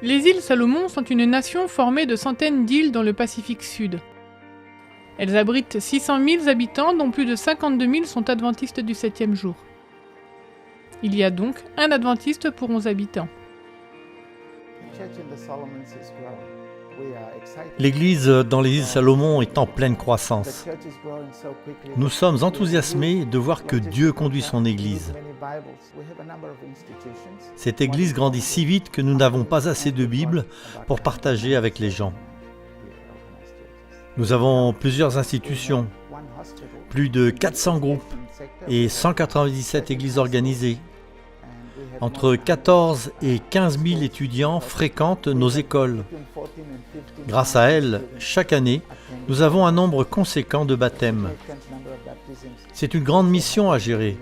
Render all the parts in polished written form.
Les îles Salomon sont une nation formée de centaines d'îles dans le Pacifique Sud. Elles abritent 600 000 habitants, dont plus de 52 000 sont adventistes du 7e jour. Il y a donc un adventiste pour 11 habitants. L'Église dans les îles Salomon est en pleine croissance. Nous sommes enthousiasmés de voir que Dieu conduit son Église. Cette Église grandit si vite que nous n'avons pas assez de Bibles pour partager avec les gens. Nous avons plusieurs institutions, plus de 400 groupes et 197 églises organisées. Entre 14 et 15 000 étudiants fréquentent nos écoles. Grâce à elles, chaque année, nous avons un nombre conséquent de baptêmes. C'est une grande mission à gérer,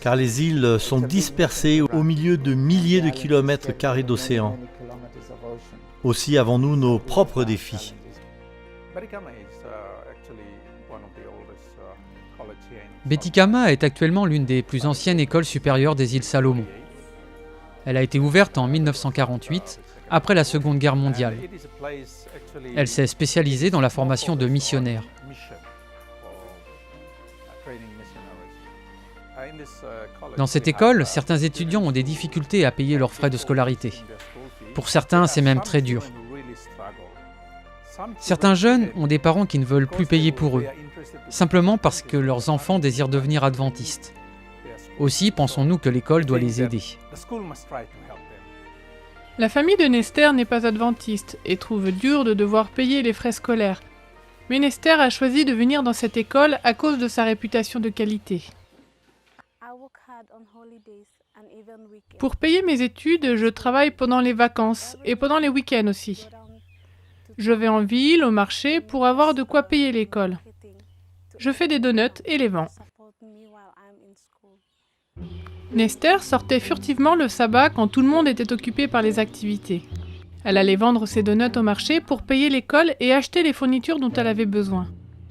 car les îles sont dispersées au milieu de milliers de kilomètres carrés d'océan. Aussi avons-nous nos propres défis. Betikama est actuellement l'une des plus anciennes écoles supérieures des îles Salomon. Elle a été ouverte en 1948, après la Seconde Guerre mondiale. Elle s'est spécialisée dans la formation de missionnaires. Dans cette école, certains étudiants ont des difficultés à payer leurs frais de scolarité. Pour certains, c'est même très dur. Certains jeunes ont des parents qui ne veulent plus payer pour eux, simplement parce que leurs enfants désirent devenir adventistes. Aussi, pensons-nous que l'école doit les aider. La famille de Nester n'est pas adventiste et trouve dur de devoir payer les frais scolaires. Mais Nester a choisi de venir dans cette école à cause de sa réputation de qualité. Pour payer mes études, je travaille pendant les vacances et pendant les week-ends aussi. Je vais en ville, au marché, pour avoir de quoi payer l'école. Je fais des donuts et les vends. Nester sortait furtivement le sabbat quand tout le monde était occupé par les activités. Elle allait vendre ses donuts au marché pour payer l'école et acheter les fournitures dont elle avait besoin.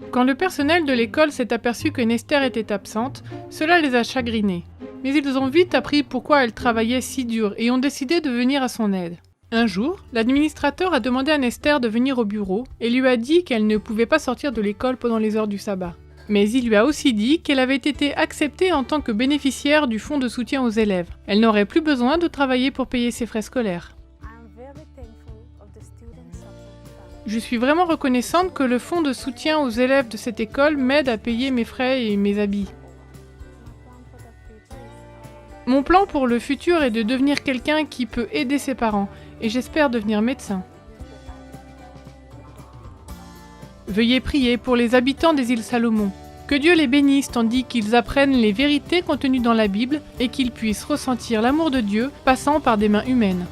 Quand le personnel de l'école s'est aperçu que Nester était absente, cela les a chagrinés. Mais ils ont vite appris pourquoi elle travaillait si dur et ont décidé de venir à son aide. Un jour, l'administrateur a demandé à Nester de venir au bureau et lui a dit qu'elle ne pouvait pas sortir de l'école pendant les heures du sabbat. Mais il lui a aussi dit qu'elle avait été acceptée en tant que bénéficiaire du fonds de soutien aux élèves. Elle n'aurait plus besoin de travailler pour payer ses frais scolaires. Je suis vraiment reconnaissante que le fonds de soutien aux élèves de cette école m'aide à payer mes frais et mes habits. Mon plan pour le futur est de devenir quelqu'un qui peut aider ses parents, et j'espère devenir médecin. Veuillez prier pour les habitants des îles Salomon. Que Dieu les bénisse tandis qu'ils apprennent les vérités contenues dans la Bible et qu'ils puissent ressentir l'amour de Dieu passant par des mains humaines.